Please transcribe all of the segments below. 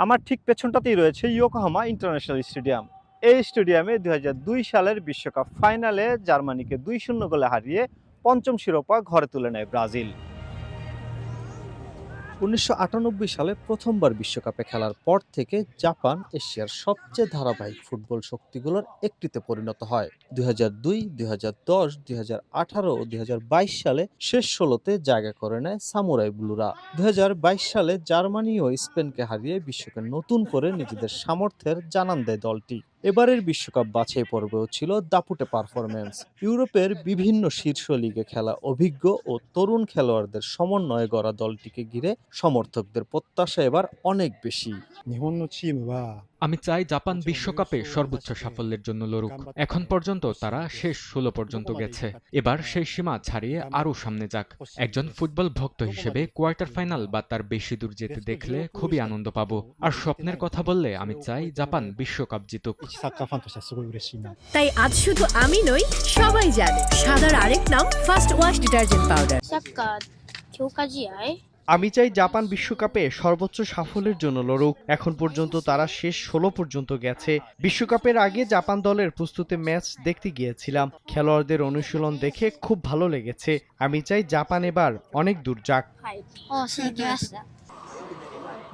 আমার ঠিক পেছনটাতেই রয়েছে ইয়োকোহামা ইন্টারন্যাশনাল স্টেডিয়াম। এই স্টেডিয়ামে ২০০২ সালের বিশ্বকাপ ফাইনালে জার্মানিকে ২-০ গোলে হারিয়ে পঞ্চম শিরোপা ঘরে তুলে নেয় ব্রাজিল। ১৯৯৮ সালে প্রথমবার বিশ্বকাপে খেলার পর থেকে জাপান এশিয়ার সবচেয়ে ধারাবাহিক ফুটবল শক্তিগুলোর একটিতে পরিণত হয়। ২০০২, ২০১০, ২০১৮ ও ২০২২ সালে শেষ ১৬তে জায়গা করে নেয় সামুরাই ব্লুরা। ২০২২ সালে জার্মানি ও স্পেনকে হারিয়ে বিশ্বকে নতুন করে নিজেদের সামর্থ্যের জানান দেয় দলটি। এবারের বিশ্বকাপ বাছাই পর্বেও ছিল দাপুটে পারফরম্যান্স। ইউরোপের বিভিন্ন শীর্ষ লিগে খেলা অভিজ্ঞ ও তরুণ খেলোয়াড়দের সমন্বয়ে গড়া দলটিকে ঘিরে সমর্থকদের প্রত্যাশা এবার অনেক বেশি। 日本のチームは আমি চাই জাপান বিশ্বকাপে সর্বোচ্চ সাফল্যের জন্য লড়ুক। এখন পর্যন্ত তারা শেষ ১৬ পর্যন্ত গেছে। এবার সেই সীমা ছাড়িয়ে আরও সামনে যাক। একজন ফুটবল ভক্ত হিসেবে কোয়ার্টার ফাইনাল বা তার বেশি দূর যেতে দেখলে খুবই আনন্দ পাবো। আর স্বপ্নের কথা বললে আমি চাই জাপান বিশ্বকাপ জিতুক। 一サッカーファンとしてはすごい嬉しいな。 তাই আজ শুধু আমি নই, সবাই জানে সাদার আরেক নাম ফার্স্ট ওয়াশ ডিটারজেন্ট পাউডার। サッカー強化試合 আমি চাই জাপান বিশ্বকাপে সর্বোচ্চ সাফল্যের জন্য লড়ুক। এখন পর্যন্ত তারা শেষ ১৬ পর্যন্ত গেছে। বিশ্বকাপের আগে জাপান দলের প্রস্তুতি ম্যাচ দেখতে গিয়েছিলাম। খেলোয়াড়দের অনুশীলন দেখে খুব ভালো লেগেছে। আমি চাই জাপান এবার অনেক দূর যাক। をしてきました。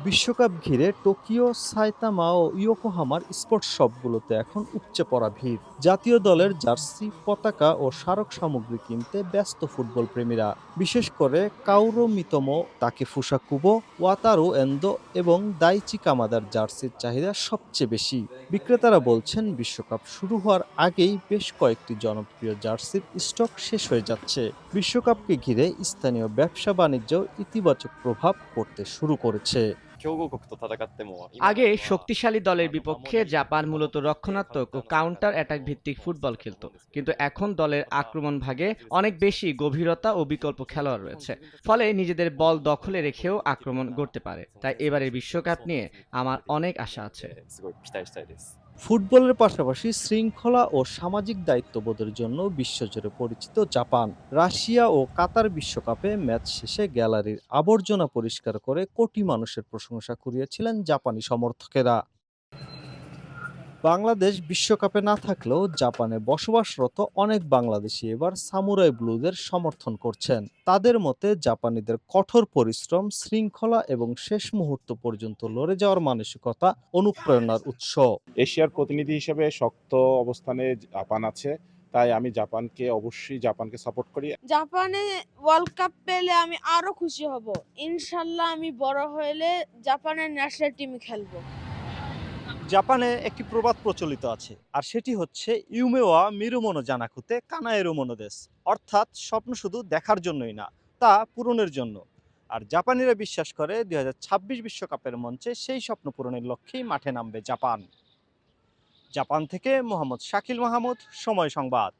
বিশ্বকাপ ঘিরে টোকিও, সাইতামা ও ইয়োকোহামার স্পোর্টস শপগুলোতে এখন উপচে পড়া ভিড়। জাতীয় দলের জার্সি, পতাকা ও স্মারক সামগ্রী কিনতে ব্যস্ত ফুটবল প্রেমীরা। বিশেষ করে কাওরো মিতোমো, তাকেফুসা কুবো, ওয়াতারু এন্দো এবং দাইচি কামাদার জার্সির চাহিদা সবচেয়ে বেশি। বিক্রেতারা বলছেন বিশ্বকাপ শুরু হওয়ার আগেই বেশ কয়েকটি জনপ্রিয় জার্সির স্টক শেষ হয়ে যাচ্ছে। বিশ্বকাপকে ঘিরে স্থানীয় ব্যবসা বাণিজ্যেও ইতিবাচক প্রভাব পড়তে শুরু করেছে। আগে শক্তিশালী দলের বিপক্ষে জাপান মূলত রক্ষণাত্মক ও কাউন্টার অ্যাটাক ভিত্তিক ফুটবল খেলত, কিন্তু এখন দলের আক্রমণ ভাগে অনেক বেশি গভীরতা ও বিকল্প খেলোয়াড় রয়েছে। ফলে নিজেদের বল দখলে রেখেও আক্রমণ করতে পারে। তাই এবারের বিশ্বকাপ নিয়ে আমার অনেক আশা আছে। ফুটবলের পাশাপাশি শৃঙ্খলা ও সামাজিক দায়িত্ববোধের জন্য বিশ্বজুড়ে পরিচিত জাপান। রাশিয়া ও কাতার বিশ্বকাপে ম্যাচ শেষে গ্যালারির আবর্জনা পরিষ্কার করে কোটি মানুষের প্রশংসা কুড়িয়েছিলেন জাপানি সমর্থকেরা। বাংলাদেশ বিশ্বকাপে না থাকলেও জাপানে বসবাসরত অনেক বাংলাদেশি এবার সামুরাই ব্লুদের সমর্থন করছেন। তাদের মতে জাপানিদের কঠোর পরিশ্রম, শৃঙ্খলা এবং শেষ মুহূর্ত পর্যন্ত লড়ে যাওয়ার মানসিকতা অনুপ্রেরণার উৎস। এশিয়ার প্রতিনিধি হিসেবে শক্ত অবস্থানে জাপান আছে, তাই আমি অবশ্যই জাপানকে সাপোর্ট করি। জাপানে ওয়ার্ল্ড কাপ পেলে আমি আরো খুশি হব। ইনশাল্লাহ আমি বড় হলে জাপানের ন্যাশনাল টিমে খেলবো। জাপানে একটি প্রবাদ প্রচলিত আছে, আর সেটি হচ্ছে ইউমে ওয়া মিরুমোনো জানাকুতে কানায়েরু মনোদেশ, অর্থাৎ স্বপ্ন শুধু দেখার জন্যই না, তা পূরণের জন্য। আর জাপানিরা বিশ্বাস করে ২০২৬ বিশ্বকাপের মঞ্চে সেই স্বপ্ন পূরণের লক্ষ্যেই মাঠে নামবে জাপান। জাপান থেকে মোহাম্মদ শাকিল মাহমুদ, সময় সংবাদ।